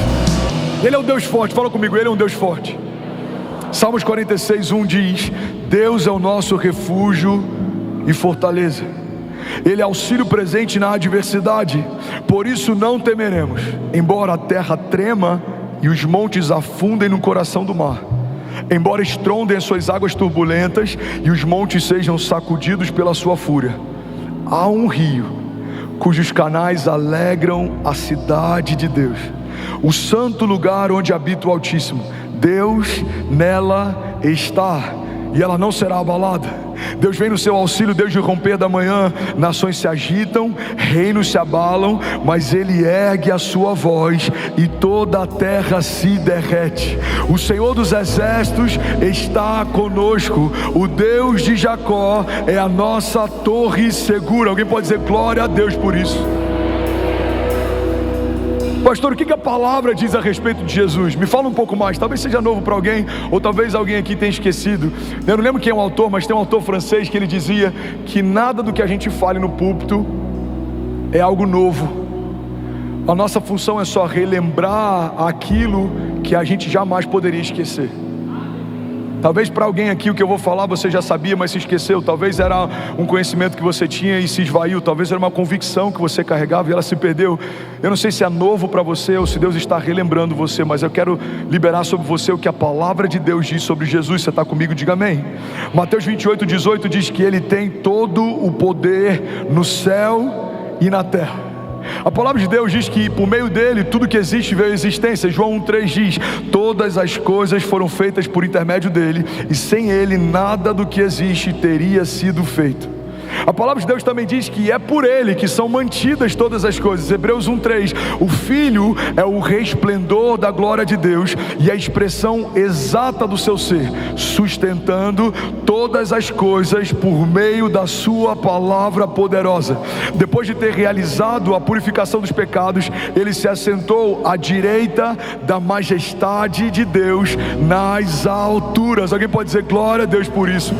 Ele é um Deus forte, fala comigo, Ele é um Deus forte. Salmos 46:1 diz: Deus é o nosso refúgio e fortaleza, Ele é auxílio presente na adversidade, por isso não temeremos, embora a terra trema e os montes afundem no coração do mar, embora estrondem as suas águas turbulentas e os montes sejam sacudidos pela sua fúria. Há um rio cujos canais alegram a cidade de Deus, o santo lugar onde habita o Altíssimo. Deus nela está e ela não será abalada. Deus vem no seu auxílio desde o romper da manhã. Nações se agitam, reinos se abalam, mas Ele ergue a sua voz e toda a terra se derrete. O Senhor dos exércitos está conosco. O Deus de Jacó é a nossa torre segura. Alguém pode dizer glória a Deus por isso? Pastor, o que a palavra diz a respeito de Jesus? Me fala um pouco mais, talvez seja novo para alguém, ou talvez alguém aqui tenha esquecido. Eu não lembro quem é o autor, mas tem um autor francês que ele dizia que nada do que a gente fale no púlpito é algo novo, A nossa função é só relembrar aquilo que a gente jamais poderia esquecer. Talvez para alguém aqui o que eu vou falar você já sabia, mas se esqueceu. Talvez era um conhecimento que você tinha e se esvaiu. Talvez era uma convicção que você carregava e ela se perdeu. Eu não sei se é novo para você ou se Deus está relembrando você, mas eu quero liberar sobre você o que a palavra de Deus diz sobre Jesus. Você está comigo? Diga amém. Mateus 28:18 diz que Ele tem todo o poder no céu e na terra. A palavra de Deus diz que por meio dele tudo que existe veio à existência. João 1:3 diz: todas as coisas foram feitas por intermédio dele, e sem ele nada do que existe teria sido feito. A palavra de Deus também diz que é por ele que são mantidas todas as coisas. Hebreus 1:3: o Filho é o resplendor da glória de Deus e a expressão exata do seu ser, sustentando todas as coisas por meio da sua palavra poderosa. Depois de ter realizado a purificação dos pecados, ele se assentou à direita da majestade de Deus nas alturas. Alguém pode dizer glória a Deus por isso?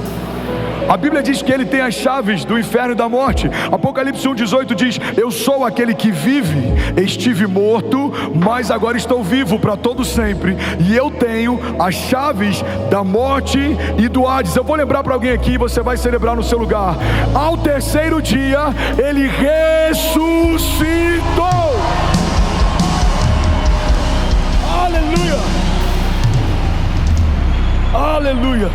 A Bíblia diz que ele tem as chaves do inferno e da morte. Apocalipse 1:18 diz: eu sou aquele que vive, estive morto, mas agora estou vivo para todo sempre, e eu tenho as chaves da morte e do Hades. Eu vou lembrar para alguém aqui, você vai celebrar no seu lugar: ao terceiro dia ele ressuscitou. Aleluia, aleluia.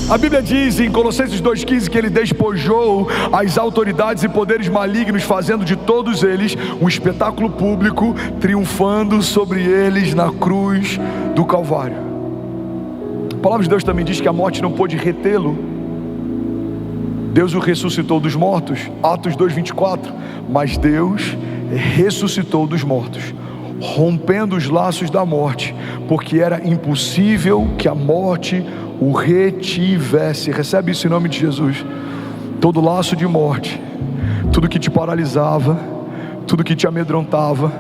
A Bíblia diz em Colossenses 2:15 que ele despojou as autoridades e poderes malignos, fazendo de todos eles um espetáculo público, triunfando sobre eles na cruz do Calvário. A palavra de Deus também diz que a morte não pôde retê-lo. Deus o ressuscitou dos mortos, Atos 2:24. Mas Deus ressuscitou dos mortos, rompendo os laços da morte, porque era impossível que a morte o retivesse. Recebe isso em nome de Jesus. Todo laço de morte, tudo que te paralisava, tudo que te amedrontava,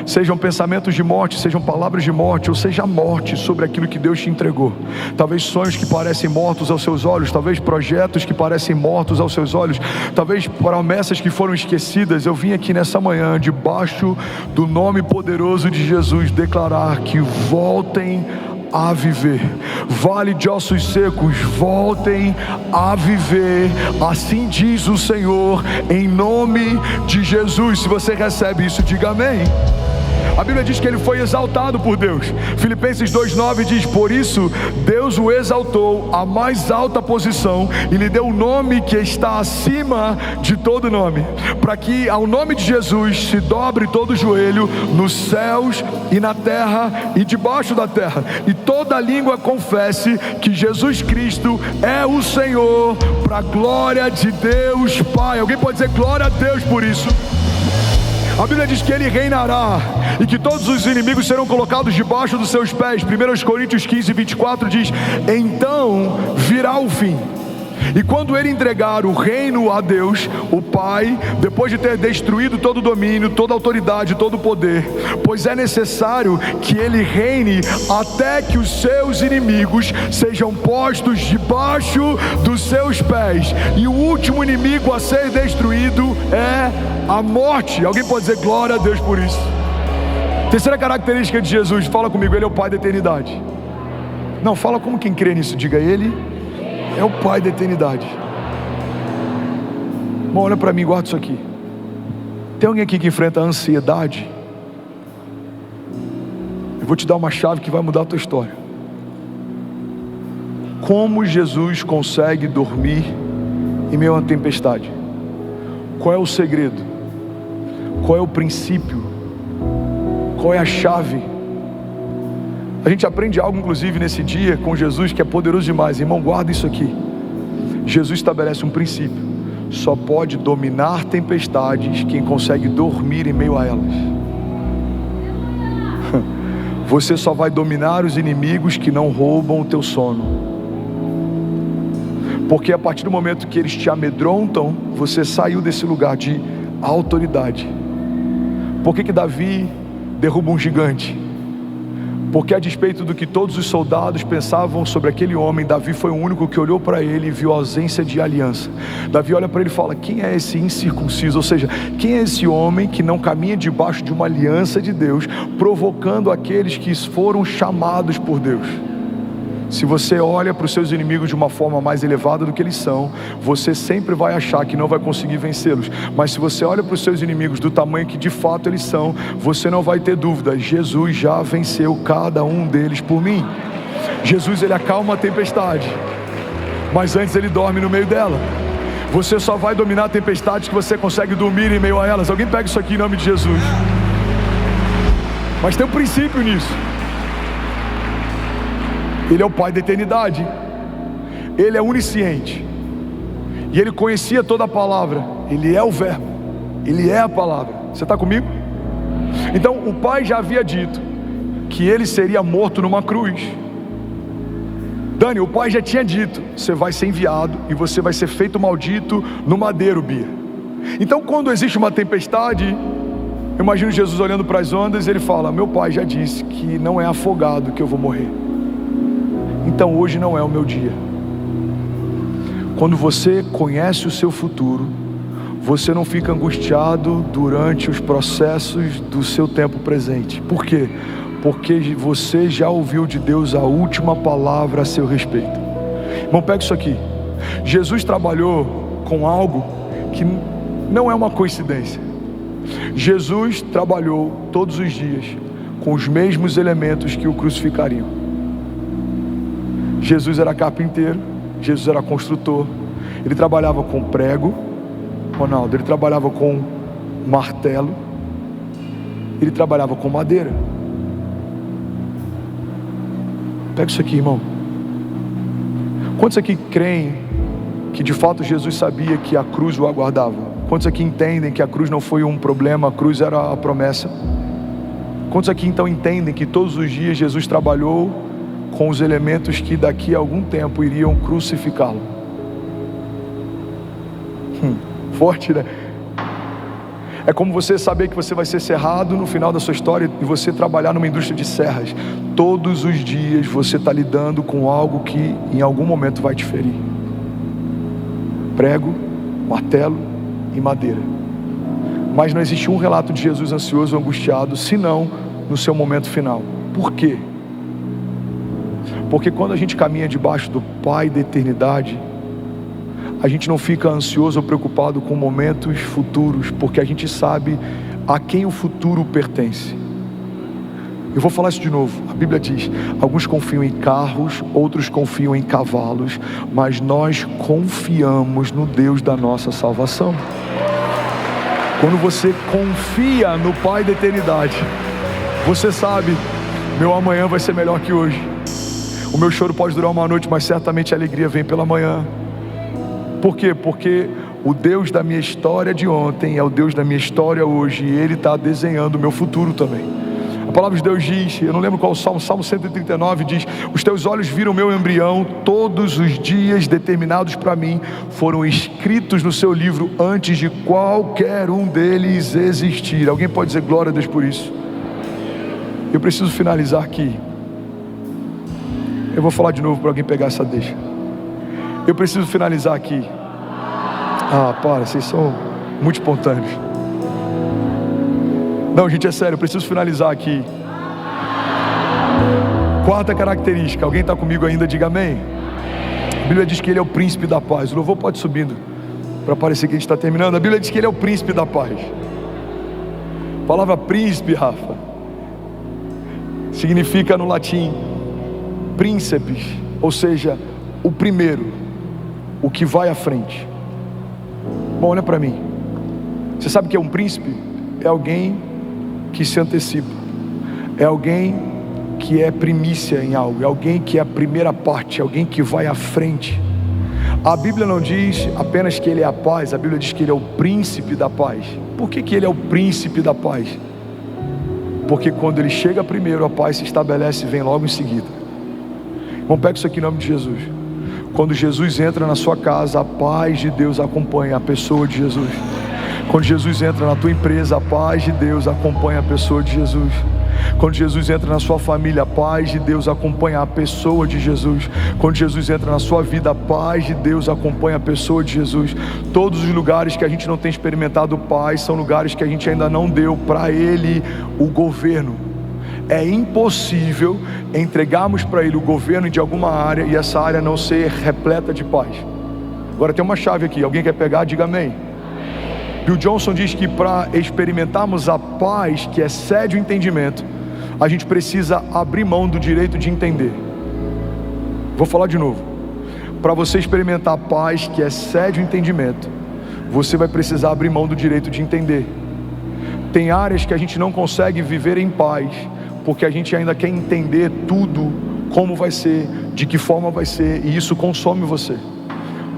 sejam pensamentos de morte, sejam palavras de morte, ou seja a morte sobre aquilo que Deus te entregou. Talvez sonhos que parecem mortos aos seus olhos, talvez projetos que parecem mortos aos seus olhos, talvez promessas que foram esquecidas. Eu vim aqui nessa manhã, debaixo do nome poderoso de Jesus, declarar que voltem a viver. Vale de ossos secos, voltem a viver. Assim diz o Senhor, em nome de Jesus. Se você recebe isso, diga amém. A Bíblia diz que ele foi exaltado por Deus. Filipenses 2:9 diz: por isso Deus o exaltou à mais alta posição e lhe deu o nome que está acima de todo nome, para que ao nome de Jesus se dobre todo o joelho nos céus e na terra e debaixo da terra, e toda língua confesse que Jesus Cristo é o Senhor, para a glória de Deus Pai. Alguém pode dizer glória a Deus por isso? A Bíblia diz que ele reinará e que todos os inimigos serão colocados debaixo dos seus pés. 1 Coríntios 15:24 diz: então virá o fim, e quando ele entregar o reino a Deus, o Pai, depois de ter destruído todo o domínio, toda a autoridade, todo o poder, pois é necessário que ele reine até que os seus inimigos sejam postos debaixo dos seus pés. E o último inimigo a ser destruído é a morte. Alguém pode dizer glória a Deus por isso? Terceira característica de Jesus, fala comigo: ele é o Pai da eternidade. Não, fala como quem crê nisso, diga: ele é o Pai da eternidade. Bom, olha para mim, guarda isso aqui. Tem alguém aqui que enfrenta a ansiedade? Eu vou te dar uma chave que vai mudar a tua história. Como Jesus consegue dormir em meio a uma tempestade? Qual é o segredo? Qual é o princípio? Qual é a chave? A gente aprende algo inclusive nesse dia com Jesus que é poderoso demais. Irmão, guarda isso aqui. Jesus estabelece um princípio: só pode dominar tempestades quem consegue dormir em meio a elas. Você só vai dominar os inimigos que não roubam o teu sono, porque a partir do momento que eles te amedrontam, você saiu desse lugar de autoridade. Por que Davi derruba um gigante? Porque a despeito do que todos os soldados pensavam sobre aquele homem, Davi foi o único que olhou para ele e viu a ausência de aliança. Davi olha para ele e fala: quem é esse incircunciso? Ou seja, quem é esse homem que não caminha debaixo de uma aliança de Deus, provocando aqueles que foram chamados por Deus? Se você olha para os seus inimigos de uma forma mais elevada do que eles são, você sempre vai achar que não vai conseguir vencê-los. Mas se você olha para os seus inimigos do tamanho que de fato eles são, você não vai ter dúvida: Jesus já venceu cada um deles por mim. Jesus, ele acalma a tempestade, mas antes ele dorme no meio dela. Você só vai dominar a tempestade que você consegue dormir em meio a elas. Alguém pega isso aqui em nome de Jesus. Mas tem um princípio nisso. Ele é o Pai da eternidade, Ele é onisciente, e Ele conhecia toda a palavra. Ele é o verbo, Ele é a palavra. Você está comigo? Então o Pai já havia dito que Ele seria morto numa cruz. Dani, o Pai já tinha dito: você vai ser enviado e você vai ser feito maldito no madeiro, Bia. Então quando existe uma tempestade, eu imagino Jesus olhando para as ondas e Ele fala: meu Pai já disse que não é afogado que eu vou morrer. Então hoje não é o meu dia. Quando você conhece o seu futuro, você não fica angustiado durante os processos do seu tempo presente. Por quê? Porque você já ouviu de Deus a última palavra a seu respeito. Irmão, pega isso aqui. Jesus trabalhou com algo que não é uma coincidência. Jesus trabalhou todos os dias com os mesmos elementos que o crucificariam. Jesus era carpinteiro, Jesus era construtor, ele trabalhava com prego, Ronaldo, ele trabalhava com martelo, ele trabalhava com madeira. Pega isso aqui, irmão. Quantos aqui creem que de fato Jesus sabia que a cruz o aguardava? Quantos aqui entendem que a cruz não foi um problema, a cruz era a promessa? Quantos aqui então entendem que todos os dias Jesus trabalhou com os elementos que daqui a algum tempo iriam crucificá-lo? Forte, né? É como você saber que você vai ser cerrado no final da sua história e você trabalhar numa indústria de serras. Todos os dias você está lidando com algo que em algum momento vai te ferir. Prego, martelo e madeira. Mas não existe um relato de Jesus ansioso ou angustiado, senão no seu momento final. Por quê? Porque quando a gente caminha debaixo do Pai da eternidade, a gente não fica ansioso ou preocupado com momentos futuros, porque a gente sabe a quem o futuro pertence. Eu vou falar isso de novo. A Bíblia diz: alguns confiam em carros, outros confiam em cavalos, mas nós confiamos no Deus da nossa salvação. Quando você confia no Pai da eternidade, você sabe: meu amanhã vai ser melhor que hoje. O meu choro pode durar uma noite, mas certamente a alegria vem pela manhã. Por quê? Porque o Deus da minha história de ontem é o Deus da minha história hoje, e Ele está desenhando o meu futuro também. A palavra de Deus diz, eu não lembro qual o Salmo 139 diz: os teus olhos viram meu embrião, todos os dias determinados para mim foram escritos no seu livro antes de qualquer um deles existir. Alguém pode dizer glória a Deus por isso? Eu preciso finalizar aqui. Eu vou falar de novo para alguém pegar essa deixa. Eu preciso finalizar aqui. Vocês são muito espontâneos. Não, gente, é sério, eu preciso finalizar aqui. Quarta característica, alguém está comigo ainda? Diga amém. A Bíblia diz que Ele é o príncipe da paz. O louvor pode ir subindo, para parecer que a gente está terminando. A Bíblia diz que Ele é o príncipe da paz. A palavra príncipe, Rafa, significa no latim príncipes, ou seja, o primeiro, o que vai à frente. Bom, olha para mim. Você sabe o que é um príncipe? É alguém que se antecipa, é alguém que é primícia em algo, é alguém que é a primeira parte, é alguém que vai à frente. A Bíblia não diz apenas que Ele é a paz, a Bíblia diz que Ele é o príncipe da paz. Por que Ele é o príncipe da paz? Porque quando Ele chega primeiro, a paz se estabelece e vem logo em seguida. Vamos pegar isso aqui em nome de Jesus. Quando Jesus entra na sua casa, a paz de Deus acompanha a pessoa de Jesus. Quando Jesus entra na tua empresa, a paz de Deus acompanha a pessoa de Jesus. Quando Jesus entra na sua família, a paz de Deus acompanha a pessoa de Jesus. Quando Jesus entra na sua vida, a paz de Deus acompanha a pessoa de Jesus. Todos os lugares que a gente não tem experimentado paz são lugares que a gente ainda não deu para Ele o governo. É impossível entregarmos para Ele o governo de alguma área e essa área não ser repleta de paz. Agora tem uma chave aqui, alguém quer pegar? Diga amém. Bill Johnson diz que para experimentarmos a paz que excede o entendimento, a gente precisa abrir mão do direito de entender. Vou falar de novo. Para você experimentar a paz que excede o entendimento, você vai precisar abrir mão do direito de entender. Tem áreas que a gente não consegue viver em paz, porque a gente ainda quer entender tudo, como vai ser, de que forma vai ser, e isso consome você.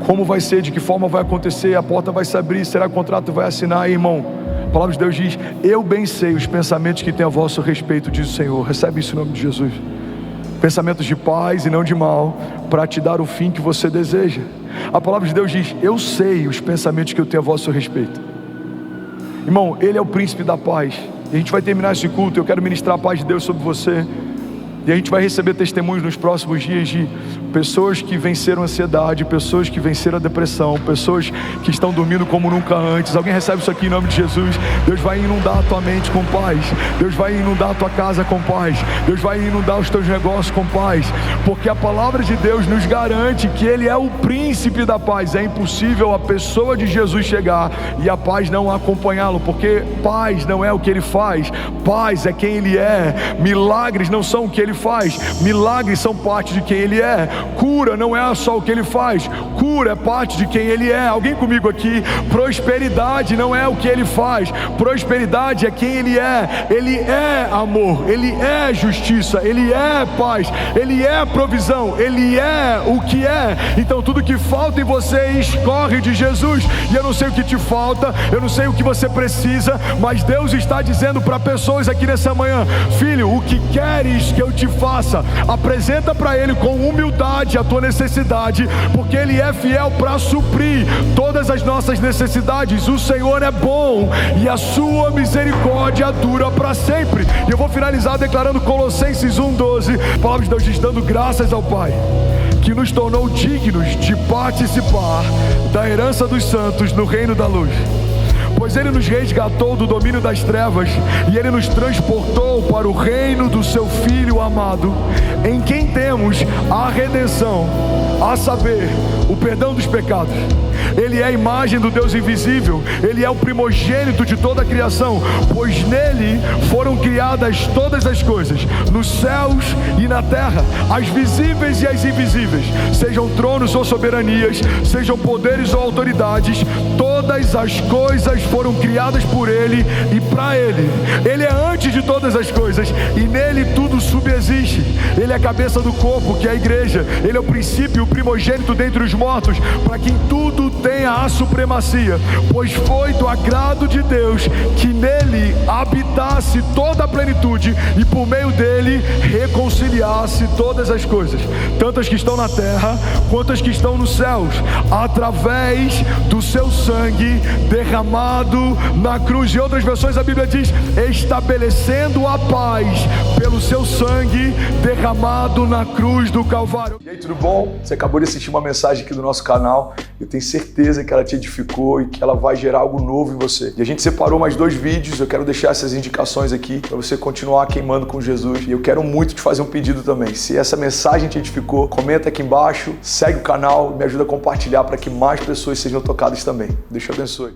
Como vai ser, de que forma vai acontecer, a porta vai se abrir, será que o contrato vai assinar, irmão? A palavra de Deus diz: eu bem sei os pensamentos que tem a vosso respeito, diz o Senhor. Recebe isso em nome de Jesus. Pensamentos de paz e não de mal, para te dar o fim que você deseja. A palavra de Deus diz: eu sei os pensamentos que eu tenho a vosso respeito. Irmão, Ele é o príncipe da paz. E a gente vai terminar esse culto, eu quero ministrar a paz de Deus sobre você. E a gente vai receber testemunhos nos próximos dias de pessoas que venceram a ansiedade, pessoas que venceram a depressão, pessoas que estão dormindo como nunca antes. Alguém recebe isso aqui em nome de Jesus? Deus vai inundar a tua mente com paz. Deus vai inundar a tua casa com paz. Deus vai inundar os teus negócios com paz. Porque a palavra de Deus nos garante que Ele é o príncipe da paz. É impossível a pessoa de Jesus chegar e a paz não acompanhá-lo, porque paz não é o que Ele faz, paz é quem Ele é. Milagres não são o que Ele faz, milagres são parte de quem Ele é. Cura não é só o que Ele faz, cura é parte de quem Ele é. Alguém comigo aqui? Prosperidade não é o que Ele faz, prosperidade é quem Ele é. Ele é amor, Ele é justiça, Ele é paz, Ele é provisão, Ele é o que é. Então tudo que falta em você escorre de Jesus. E eu não sei o que te falta, eu não sei o que você precisa, mas Deus está dizendo para pessoas aqui nessa manhã: filho, o que queres que eu te faça? Apresenta para Ele com humildade a tua necessidade, porque Ele é fiel para suprir todas as nossas necessidades. O Senhor é bom e a sua misericórdia dura para sempre. E eu vou finalizar declarando Colossenses 1:12. A palavra de Deus diz: dando graças ao Pai que nos tornou dignos de participar da herança dos santos no reino da luz. Pois Ele nos resgatou do domínio das trevas e Ele nos transportou para o reino do Seu Filho amado, em quem temos a redenção, a saber, o perdão dos pecados. Ele é a imagem do Deus invisível, Ele é o primogênito de toda a criação, pois nele foram criadas todas as coisas, nos céus e na terra, as visíveis e as invisíveis, sejam tronos ou soberanias, sejam poderes ou autoridades, todas as coisas foram criadas por Ele e para Ele. Ele é antes de todas as coisas e nele tudo subsiste. Ele é a cabeça do corpo, que é a igreja. Ele é o princípio, o primogênito dentre os mortos, para que em tudo tenha a supremacia, pois foi do agrado de Deus que nele habitasse toda a plenitude e por meio dele reconciliasse todas as coisas, tanto as que estão na terra quanto as que estão nos céus, através do seu sangue derramado na cruz. Em outras versões a Bíblia diz: estabelecendo a paz pelo seu sangue derramado na cruz do Calvário. E aí, tudo bom? Você acabou de assistir uma mensagem aqui do nosso canal. Eu tenho certeza que ela te edificou e que ela vai gerar algo novo em você. E a gente separou mais 2 vídeos. Eu quero deixar essas indicações aqui para você continuar queimando com Jesus. E eu quero muito te fazer um pedido também. Se essa mensagem te edificou, comenta aqui embaixo, segue o canal e me ajuda a compartilhar para que mais pessoas sejam tocadas também. Deus te abençoe.